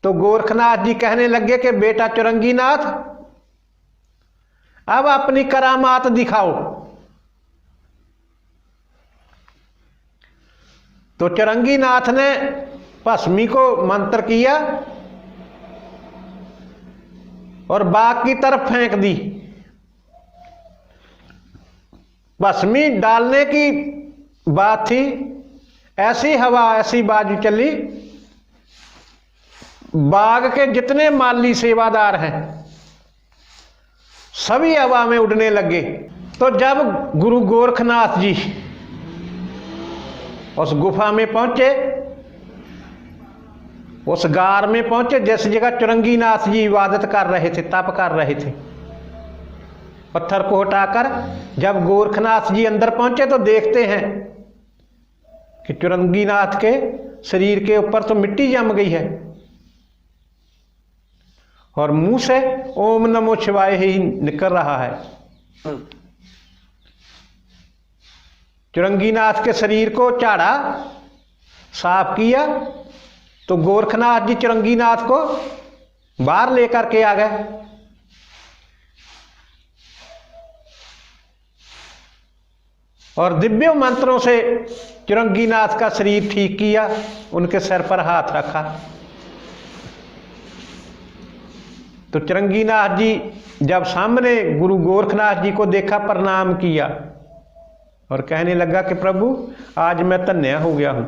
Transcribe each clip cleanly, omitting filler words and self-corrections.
तो गोरखनाथ जी कहने लगे कि बेटा चुरंगीनाथ, अब अपनी करामात दिखाओ। तो चुरंगीनाथ ने भस्मी को मंत्र किया और बाग की तरफ फेंक दी। भस्मी डालने की बात थी, ऐसी हवा ऐसी बाजू चली, बाग के जितने माली सेवादार हैं सभी हवा में उड़ने लगे। तो जब गुरु गोरखनाथ जी उस गुफा में पहुंचे, उस गार में पहुंचे जिस जगह चुरंगीनाथ जी इबादत कर रहे थे, तप कर रहे थे, पत्थर को हटाकर जब गोरखनाथ जी अंदर पहुंचे तो देखते हैं कि चुरंगीनाथ के शरीर के ऊपर तो मिट्टी जम गई है और मुंह से ओम नमो शिवाय ही निकल रहा है। चुरंगीनाथ के शरीर को झाड़ा, साफ किया, तो गोरखनाथ जी चुरंगीनाथ को बाहर लेकर के आ गए। और दिव्य मंत्रों से चुरंगीनाथ का शरीर ठीक किया, उनके सिर पर हाथ रखा। तो चुरंगीनाथ जी जब सामने गुरु गोरखनाथ जी को देखा, प्रणाम किया और कहने लगा कि प्रभु आज मैं धन्य हो गया हूं।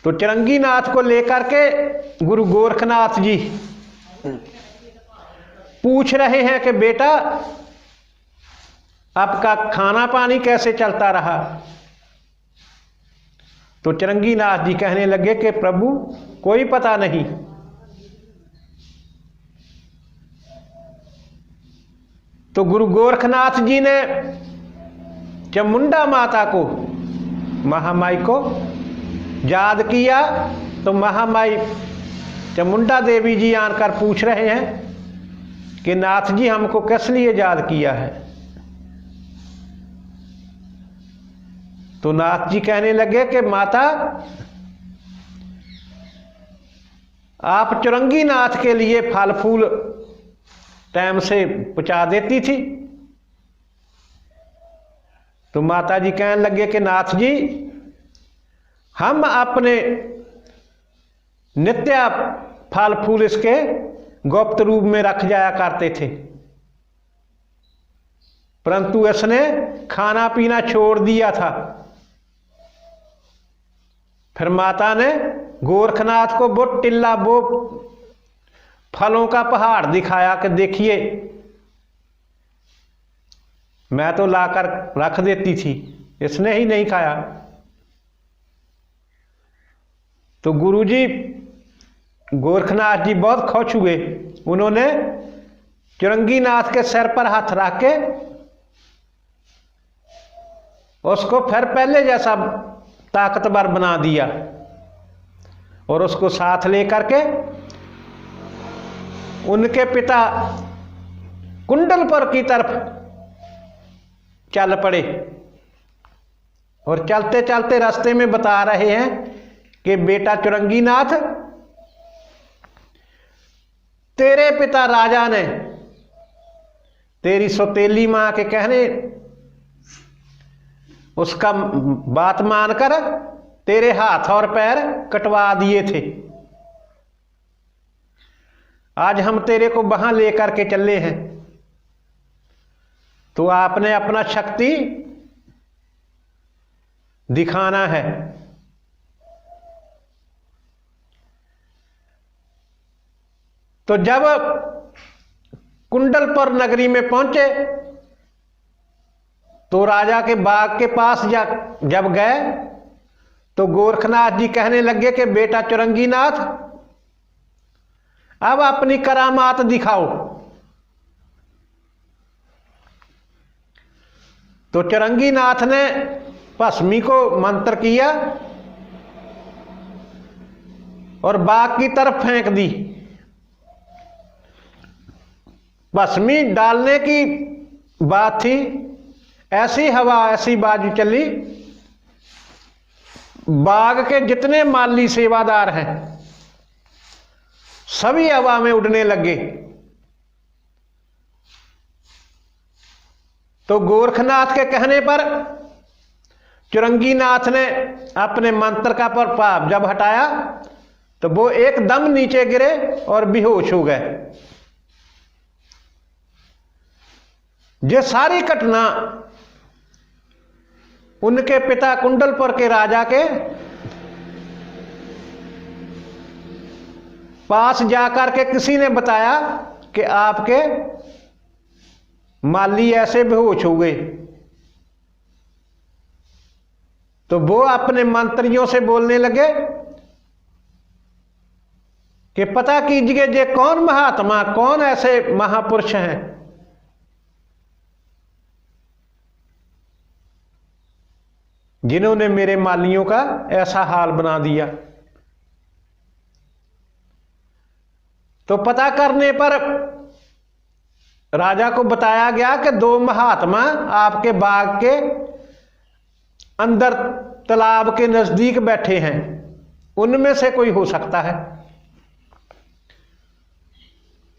तो चुरंगीनाथ को लेकर के गुरु गोरखनाथ जी पूछ रहे हैं कि बेटा आपका खाना पानी कैसे चलता रहा। तो चुरंगीनाथ जी कहने लगे कि प्रभु कोई पता नहीं, तो गुरु गोरखनाथ जी ने चामुंडा माता को, महामाई को याद किया। तो महामाई चामुंडा देवी जी आकर पूछ रहे हैं कि नाथ जी हमको किस लिए याद किया है। तो नाथ जी कहने लगे कि माता आप चुरंगीनाथ के लिए फल फूल टाइम से पहुंचा देती थी। तो माता जी कहने लगे कि नाथ जी हम अपने नित्य फल फूल इसके गुप्त रूप में रख जाया करते थे, परंतु इसने खाना पीना छोड़ दिया था। फिर माता ने गोरखनाथ को वो टिल्ला, वो फलों का पहाड़ दिखाया कि देखिए मैं तो लाकर रख देती थी, इसने ही नहीं खाया। तो गुरुजी गोरखनाथ जी बहुत खुश हुए। उन्होंने चुरंगीनाथ के सिर पर हाथ रख के उसको फिर पहले जैसा ताकतवर बना दिया और उसको साथ लेकर के उनके पिता कुंडलपुर की तरफ चल पड़े। और चलते चलते रास्ते में बता रहे हैं कि बेटा चुरंगीनाथ, तेरे पिता राजा ने तेरी सौतेली मां के कहने उसका बात मानकर तेरे हाथ और पैर कटवा दिए थे। आज हम तेरे को वहां लेकर के चले हैं, तो आपने अपना शक्ति दिखाना है। तो जब कुंडलपुर नगरी में पहुंचे तो राजा के बाग के पास जब गए तो गोरखनाथ जी कहने लगे कि बेटा चुरंगीनाथ अब अपनी करामात दिखाओ। तो चुरंगीनाथ ने भस्मी को मंत्र किया और बाग की तरफ फेंक दी। भस्मी डालने की बात थी, ऐसी हवा ऐसी बाजू चली, बाग के जितने माली सेवादार हैं सभी हवा में उड़ने लगे। तो गोरखनाथ के कहने पर चुरंगीनाथ ने अपने मंत्र का प्रभाव जब हटाया तो वो एकदम नीचे गिरे और बेहोश हो गए। ये सारी घटना उनके पिता कुंडलपुर के राजा के पास जाकर के किसी ने बताया कि आपके माली ऐसे बेहोश हो गए। तो वो अपने मंत्रियों से बोलने लगे कि पता कीजिए ये कौन महात्मा, कौन ऐसे महापुरुष हैं जिन्होंने मेरे मालियों का ऐसा हाल बना दिया। तो पता करने पर राजा को बताया गया कि दो महात्मा आपके बाग के अंदर तालाब के नजदीक बैठे हैं, उनमें से कोई हो सकता है।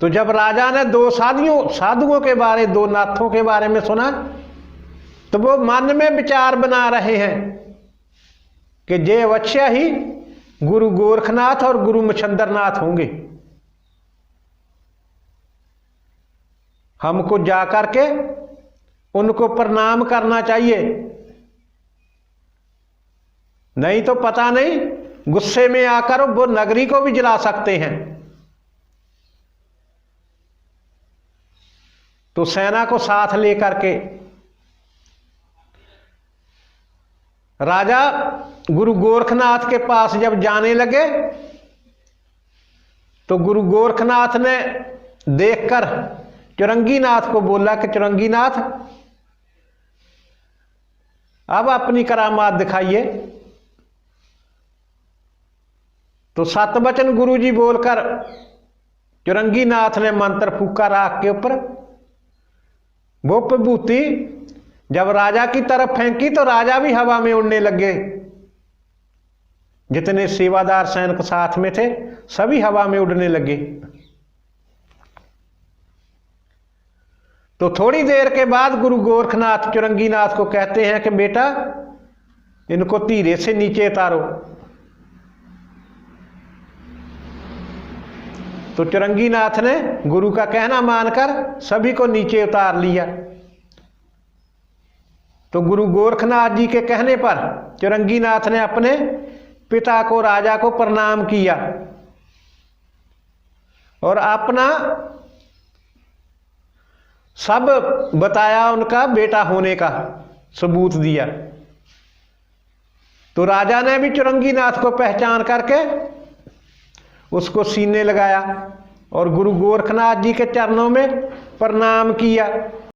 तो जब राजा ने दो साधुओं के बारे, दो नाथों के बारे में सुना तो वो मन में विचार बना रहे हैं कि ये अवश्य ही गुरु गोरखनाथ और गुरु मच्छिंद्रनाथ होंगे। हमको जाकर के उनको प्रणाम करना चाहिए, नहीं तो पता नहीं गुस्से में आकर वो नगरी को भी जला सकते हैं। तो सेना को साथ लेकर के राजा गुरु गोरखनाथ के पास जब जाने लगे तो गुरु गोरखनाथ ने देखकर चुरंगीनाथ को बोला कि चुरंगीनाथ अब अपनी करामात दिखाइए। तो सतवचन गुरु जी बोलकर चुरंगीनाथ ने मंत्र फूका राख के ऊपर। वो विभूति जब राजा की तरफ फेंकी तो राजा भी हवा में उड़ने लगे। जितने सेवादार सैनिक साथ में थे सभी हवा में उड़ने लगे। तो थोड़ी देर के बाद गुरु गोरखनाथ चुरंगीनाथ को कहते हैं कि बेटा इनको धीरे से नीचे उतारो। तो चुरंगीनाथ ने गुरु का कहना मानकर सभी को नीचे उतार लिया। तो गुरु गोरखनाथ जी के कहने पर चुरंगीनाथ ने अपने पिता को, राजा को प्रणाम किया और अपना सब बताया, उनका बेटा होने का सबूत दिया। तो राजा ने भी चुरंगीनाथ को पहचान करके उसको सीने लगाया और गुरु गोरखनाथ जी के चरणों में प्रणाम किया।